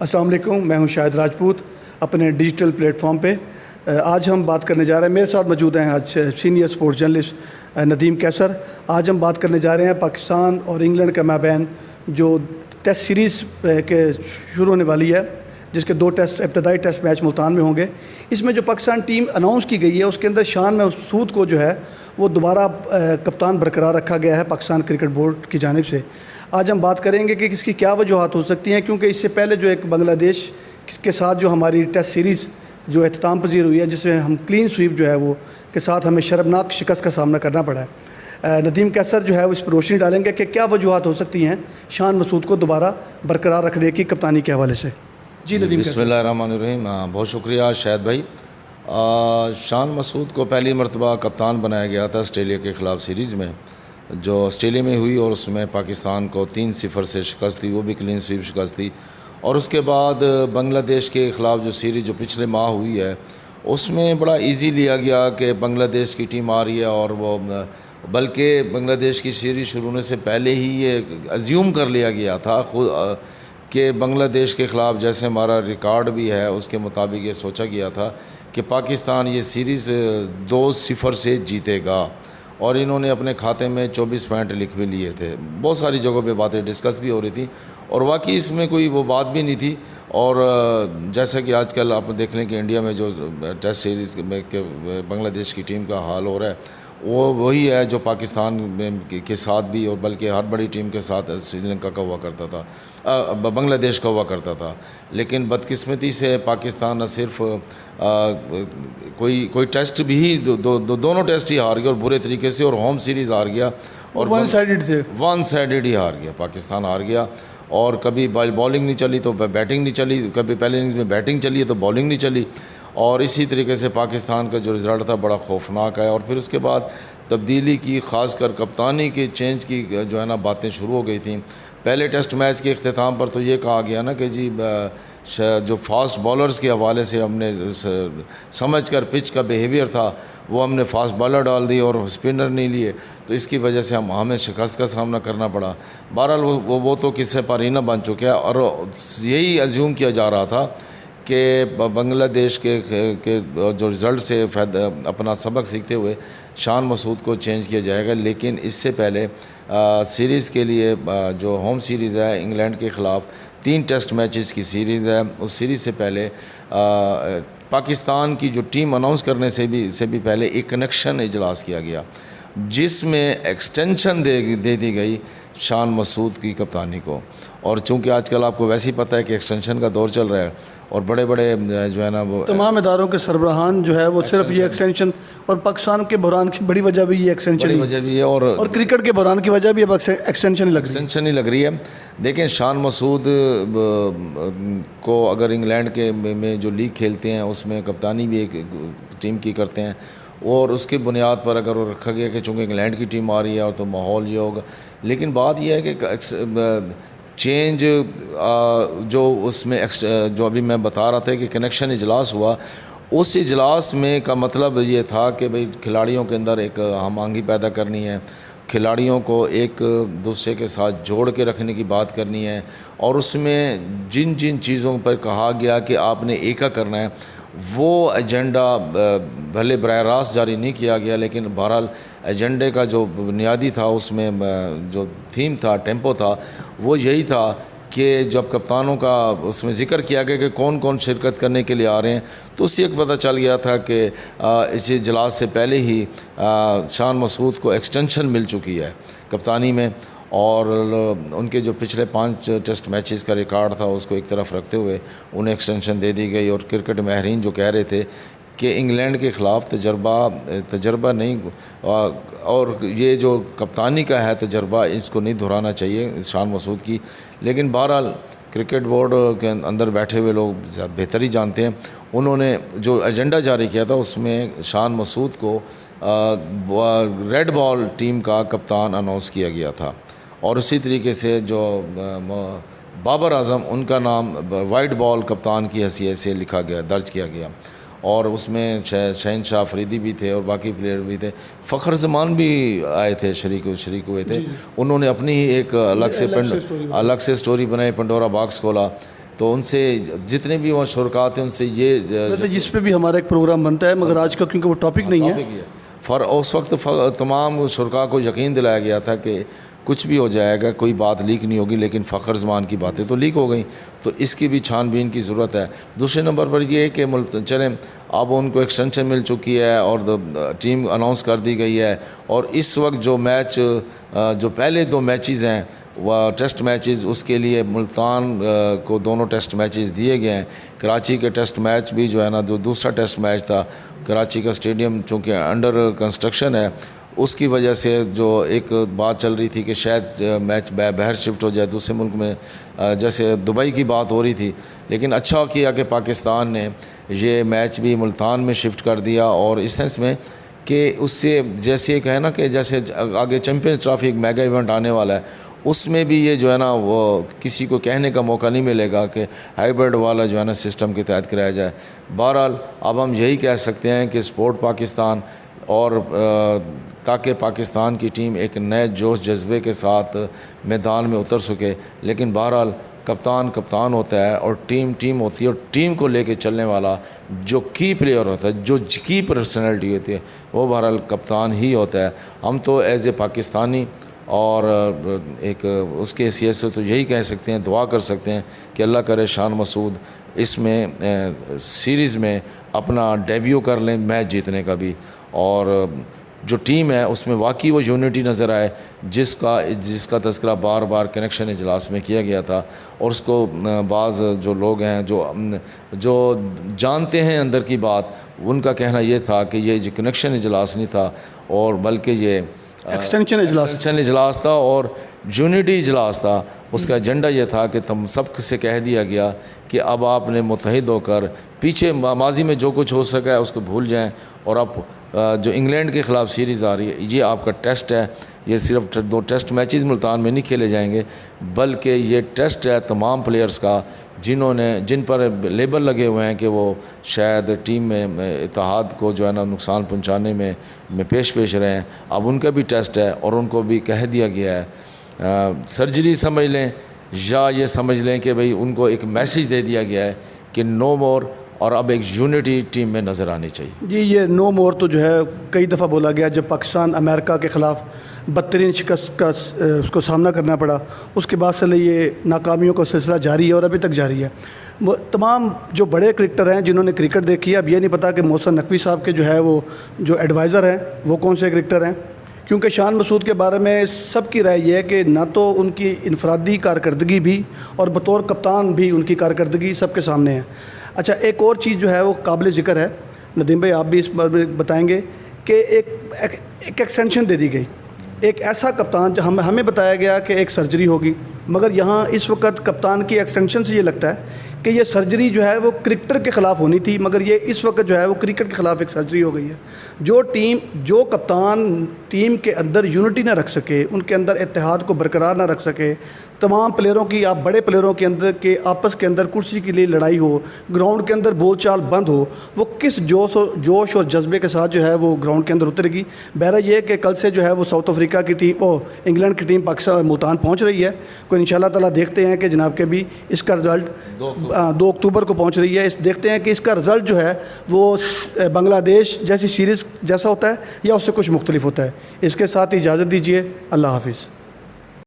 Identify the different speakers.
Speaker 1: السلام علیکم، میں ہوں شاہد راجپوت اپنے ڈیجیٹل پلیٹ فارم پہ۔ آج ہم بات کرنے جا رہے ہیں، میرے ساتھ موجود ہیں آج سینئر سپورٹس جرنلسٹ ندیم کیسر۔ آج ہم بات کرنے جا رہے ہیں پاکستان اور انگلینڈ کے مابین جو ٹیسٹ سیریز کے شروع ہونے والی ہے، جس کے 2 ابتدائی ٹیسٹ میچ ملتان میں ہوں گے۔ اس میں جو پاکستان ٹیم اناؤنس کی گئی ہے اس کے اندر شان مسعود کو جو ہے وہ دوبارہ کپتان برقرار رکھا گیا ہے پاکستان کرکٹ بورڈ کی جانب سے۔ آج ہم بات کریں گے کہ اس کی کیا وجوہات ہو سکتی ہیں، کیونکہ اس سے پہلے جو ایک بنگلہ دیش کے ساتھ جو ہماری ٹیسٹ سیریز جو اختتام پذیر ہوئی ہے، جس میں ہم کلین سویپ جو ہے وہ کے ساتھ ہمیں شرمناک شکست کا سامنا کرنا پڑا ہے۔ ندیم کیسر جو ہے وہ اس پر روشنی ڈالیں گے کہ کیا وجوہات ہو سکتی ہیں شان مسعود کو دوبارہ برقرار رکھنے کی کپتانی کے حوالے سے۔ جی ندیم
Speaker 2: بسم اللہ الرحمن الرحیم۔ بہت شکریہ شاہد بھائی۔ شان مسعود کو پہلی مرتبہ کپتان بنایا گیا تھا آسٹریلیا کے خلاف سیریز میں، جو آسٹریلیا میں ہوئی، اور اس میں پاکستان کو 3-0 سے شکست تھی، وہ بھی کلین سویپ شکست تھی۔ اور اس کے بعد بنگلہ دیش کے خلاف جو سیریز جو پچھلے ماہ ہوئی ہے اس میں بڑا ایزی لیا گیا کہ بنگلہ دیش کی ٹیم آ رہی ہے، اور وہ بلکہ بنگلہ دیش کی سیریز شروع ہونے سے پہلے ہی یہ ازیوم کر لیا گیا تھا خود کہ بنگلہ دیش کے خلاف جیسے ہمارا ریکارڈ بھی ہے اس کے مطابق یہ سوچا گیا تھا کہ پاکستان یہ سیریز 2-0 سے جیتے گا، اور انہوں نے اپنے کھاتے میں 24 پوائنٹ لکھ بھی لیے تھے۔ بہت ساری جگہوں پہ باتیں ڈسکس بھی ہو رہی تھی، اور واقعی اس میں کوئی وہ بات بھی نہیں تھی۔ اور جیسا کہ آج کل آپ دیکھ لیں کہ انڈیا میں جو ٹیسٹ سیریز میں بنگلہ دیش کی ٹیم کا حال ہو رہا ہے وہ وہی ہے جو پاکستان کے ساتھ بھی، اور بلکہ ہر بڑی ٹیم کے ساتھ سری لنکا کا ہوا کرتا تھا، بنگلہ دیش کا ہوا کرتا تھا۔ لیکن بدقسمتی سے پاکستان نہ صرف کوئی ٹیسٹ بھی دونوں ٹیسٹ ہی ہار گیا، اور برے طریقے سے، اور ہوم سیریز ہار گیا، اور
Speaker 1: ون
Speaker 2: سائیڈڈ ہی ہار گیا، پاکستان ہار گیا۔ اور کبھی بالنگ نہیں چلی تو بیٹنگ نہیں چلی، کبھی پہلے اننگز میں بیٹنگ چلی ہے تو بالنگ نہیں چلی، اور اسی طریقے سے پاکستان کا جو رزلٹ تھا بڑا خوفناک ہے۔ اور پھر اس کے بعد تبدیلی کی، خاص کر کپتانی کی چینج کی جو ہے نا باتیں شروع ہو گئی تھیں۔ پہلے ٹیسٹ میچ کے اختتام پر تو یہ کہا گیا نا کہ جی جو فاسٹ بالرز کے حوالے سے ہم نے سمجھ کر پچ کا بیہیویئر تھا وہ ہم نے فاسٹ بالر ڈال دی اور اسپنر نہیں لیے، تو اس کی وجہ سے ہمیں شکست کا سامنا کرنا پڑا۔ بہرحال وہ تو قصے پارینہ بن چکے ہیں، اور یہی ازیوم کیا جا رہا تھا کہ بنگلہ دیش کے جو رزلٹ سے اپنا سبق سیکھتے ہوئے شان مسعود کو چینج کیا جائے گا۔ لیکن اس سے پہلے سیریز کے لیے جو ہوم سیریز ہے انگلینڈ کے خلاف 3 ٹیسٹ میچز کی سیریز ہے، اس سیریز سے پہلے پاکستان کی جو ٹیم اناؤنس کرنے سے بھی پہلے ایک کنیکشن اجلاس کیا گیا، جس میں ایکسٹینشن دے دی گئی شان مسعود کی کپتانی کو۔ اور چونکہ آج کل آپ کو ویسے ہی پتہ ہے کہ ایکسٹینشن کا دور چل رہا ہے، اور بڑے جو ہے نا وہ
Speaker 1: تمام اداروں کے سربراہان جو ہے وہ صرف یہ ایکسٹینشن، اور پاکستان کے بحران کی بڑی وجہ بھی یہ ایکسٹینشن
Speaker 2: ہے، اور
Speaker 1: کرکٹ کے بحران کی وجہ بھی اب ایکسٹینشن
Speaker 2: ہی لگ رہی ہے۔ دیکھیں شان مسعود کو اگر انگلینڈ کے میں جو لیگ کھیلتے ہیں اس میں کپتانی بھی ایک ٹیم کی کرتے ہیں، اور اس کی بنیاد پر اگر وہ رکھا گیا کہ چونکہ انگلینڈ کی ٹیم آ رہی ہے اور تو ماحول یہ ہوگا۔ لیکن بات یہ ہے کہ چینج جو اس میں جو ابھی میں بتا رہا تھا کہ کنیکشن اجلاس ہوا، اس اجلاس میں کا مطلب یہ تھا کہ بھئی کھلاڑیوں کے اندر ایک ہم آہنگی پیدا کرنی ہے، کھلاڑیوں کو ایک دوسرے کے ساتھ جوڑ کے رکھنے کی بات کرنی ہے، اور اس میں جن چیزوں پر کہا گیا کہ آپ نے ایکا کرنا ہے وہ ایجنڈا بھلے براہ راست جاری نہیں کیا گیا، لیکن بہرحال ایجنڈے کا جو بنیادی تھا اس میں جو تھیم تھا، ٹیمپو تھا، وہ یہی تھا کہ جب کپتانوں کا اس میں ذکر کیا گیا کہ کون شرکت کرنے کے لیے آ رہے ہیں، تو اس سے ایک پتہ چل گیا تھا کہ اس اجلاس سے پہلے ہی شان مسعود کو ایکسٹینشن مل چکی ہے کپتانی میں، اور ان کے جو پچھلے 5 ٹیسٹ میچز کا ریکارڈ تھا اس کو ایک طرف رکھتے ہوئے انہیں ایکسٹینشن دے دی گئی۔ اور کرکٹ ماہرین جو کہہ رہے تھے کہ انگلینڈ کے خلاف تجربہ نہیں، اور یہ جو کپتانی کا ہے تجربہ اس کو نہیں دہرانا چاہیے شان مسعود کی۔ لیکن بہرحال کرکٹ بورڈ کے اندر بیٹھے ہوئے لوگ بہتر ہی جانتے ہیں، انہوں نے جو ایجنڈا جاری کیا تھا اس میں شان مسعود کو ریڈ بال ٹیم کا کپتان اناؤنس کیا گیا تھا، اور اسی طریقے سے جو بابر اعظم ان کا نام وائٹ بال کپتان کی حیثیت سے لکھا گیا، درج کیا گیا، اور اس میں شہنشاہ افریدی بھی تھے اور باقی پلیئر بھی تھے، فخر زمان بھی آئے تھے، شریک ہوئے تھے۔ انہوں نے اپنی ہی ایک الگ سے سٹوری بنائی، پنڈورا باکس کھولا۔ تو ان سے جتنے بھی وہاں شرکاء تھے ان سے یہ
Speaker 1: ویسے جس پہ بھی ہمارا ایک پروگرام بنتا ہے مگر آج کا کیونکہ وہ ٹاپک نہیں ہے.
Speaker 2: اس وقت تمام شرکاء کو یقین دلایا گیا تھا کہ کچھ بھی ہو جائے گا کوئی بات لیک نہیں ہوگی، لیکن فخر زمان کی باتیں تو لیک ہو گئیں، تو اس کی بھی چھان بین کی ضرورت ہے. دوسرے نمبر پر یہ ہے کہ چلیں اب ان کو ایکسٹینشن مل چکی ہے اور ٹیم اناؤنس کر دی گئی ہے، اور اس وقت جو میچ جو پہلے 2 میچز ہیں وہ ٹیسٹ میچز، اس کے لیے ملتان کو دونوں ٹیسٹ میچز دیے گئے ہیں. کراچی کے ٹیسٹ میچ بھی جو ہے نا، جو دوسرا ٹیسٹ میچ تھا، کراچی کا اسٹیڈیم چونکہ انڈر کنسٹرکشن ہے، اس کی وجہ سے جو ایک بات چل رہی تھی کہ شاید میچ باہر شفٹ ہو جائے دوسرے ملک میں، جیسے دبئی کی بات ہو رہی تھی، لیکن اچھا کیا کہ پاکستان نے یہ میچ بھی ملتان میں شفٹ کر دیا، اور اس سینس میں کہ اس سے جیسے ایک ہے نا کہ جیسے آگے چیمپئنز ٹرافی ایک میگا ایونٹ آنے والا ہے، اس میں بھی یہ جو ہے نا وہ کسی کو کہنے کا موقع نہیں ملے گا کہ ہائیبرڈ والا جو ہے نا سسٹم کے تحت کرایا جائے. بہرحال اب ہم یہی کہہ سکتے ہیں کہ سپورٹ پاکستان اور تاکہ پاکستان کی ٹیم ایک نئے جوش جذبے کے ساتھ میدان میں اتر سکے، لیکن بہرحال کپتان ہوتا ہے اور ٹیم ہوتی ہے، اور ٹیم کو لے کے چلنے والا جو کی پلیئر ہوتا ہے، جو کی پرسنالٹی ہوتی ہے، وہ بہرحال کپتان ہی ہوتا ہے. ہم تو ایز اے پاکستانی اور ایک اس کے حیثیت سے تو یہی کہہ سکتے ہیں، دعا کر سکتے ہیں کہ اللہ کرے شان مسعود اس میں سیریز میں اپنا ڈیبیو کر لیں میچ جیتنے کا بھی، اور جو ٹیم ہے اس میں واقعی وہ یونٹی نظر آئے جس کا تذکرہ بار بار کنیکشن اجلاس میں کیا گیا تھا. اور اس کو بعض جو لوگ ہیں جو جانتے ہیں اندر کی بات، ان کا کہنا یہ تھا کہ یہ جو کنیکشن اجلاس نہیں تھا اور بلکہ یہ
Speaker 1: ایکسٹینشن
Speaker 2: اجلاس تھا اور یونٹی اجلاس تھا. اس کا ایجنڈا یہ تھا کہ تم سب سے کہہ دیا گیا کہ اب آپ نے متحد ہو کر پیچھے ماضی میں جو کچھ ہو سکا ہے اس کو بھول جائیں، اور اب جو انگلینڈ کے خلاف سیریز آ رہی ہے یہ آپ کا ٹیسٹ ہے. یہ صرف 2 ٹیسٹ میچز ملتان میں نہیں کھیلے جائیں گے، بلکہ یہ ٹیسٹ ہے تمام پلیئرز کا جن پر لیبل لگے ہوئے ہیں کہ وہ شاید ٹیم میں اتحاد کو جو ہے نا نقصان پہنچانے میں پیش رہے ہیں. اب ان کا بھی ٹیسٹ ہے اور ان کو بھی کہہ دیا گیا ہے، سرجری سمجھ لیں یا یہ سمجھ لیں کہ بھئی ان کو ایک میسیج دے دیا گیا ہے کہ نو مور، اور اب ایک یونٹی ٹیم میں نظر آنی چاہیے.
Speaker 1: جی یہ نو مور تو جو ہے کئی دفعہ بولا گیا جب پاکستان امریکہ کے خلاف بدترین شکست کا اس کو سامنا کرنا پڑا، اس کے بعد سے یہ ناکامیوں کا سلسلہ جاری ہے اور ابھی تک جاری ہے. تمام جو بڑے کرکٹر ہیں جنہوں نے کرکٹ دیکھی ہے، اب یہ نہیں پتہ کہ محسن نقوی صاحب کے جو ہے وہ جو ایڈوائزر ہیں وہ کون سے کرکٹر ہیں، کیونکہ شان مسعود کے بارے میں سب کی رائے یہ ہے کہ نہ تو ان کی انفرادی کارکردگی بھی اور بطور کپتان بھی ان کی کارکردگی سب کے سامنے ہے. اچھا ایک اور چیز جو ہے وہ قابل ذکر ہے، ندیم بھائی آپ بھی اس بارے میں بتائیں گے کہ ایک ایکسٹینشن دے دی گئی، ایک ایسا کپتان جو ہمیں بتایا گیا کہ ایک سرجری ہوگی، مگر یہاں اس وقت کپتان کی ایکسٹینشن سے یہ لگتا ہے کہ یہ سرجری جو ہے وہ کرکٹر کے خلاف ہونی تھی، مگر یہ اس وقت جو ہے وہ کرکٹ کے خلاف ایک سرجری ہو گئی ہے. جو کپتان ٹیم کے اندر یونٹی نہ رکھ سکے، ان کے اندر اتحاد کو برقرار نہ رکھ سکے، تمام پلیئروں کی یا بڑے پلیئروں کے اندر کے آپس کے اندر کرسی کے لیے لڑائی ہو، گراؤنڈ کے اندر بول چال بند ہو، وہ کس جوش اور جذبے کے ساتھ جو ہے وہ گراؤنڈ کے اندر اترے گی. بہرحال یہ کہ کل سے جو ہے وہ ساؤتھ افریقہ کی ٹیم انگلینڈ کی ٹیم پاکستان ملتان پہنچ رہی ہے. کوئی انشاءاللہ تعالیٰ دیکھتے ہیں کہ جناب کے بھی اس کا رزلٹ 2 اکتوبر کو پہنچ رہی ہے. دیکھتے ہیں کہ اس کا رزلٹ جو ہے وہ بنگلہ دیش جیسی سیریز جیسا ہوتا ہے یا اس سے کچھ مختلف ہوتا ہے. اس کے ساتھ اجازت دیجیے، اللہ حافظ.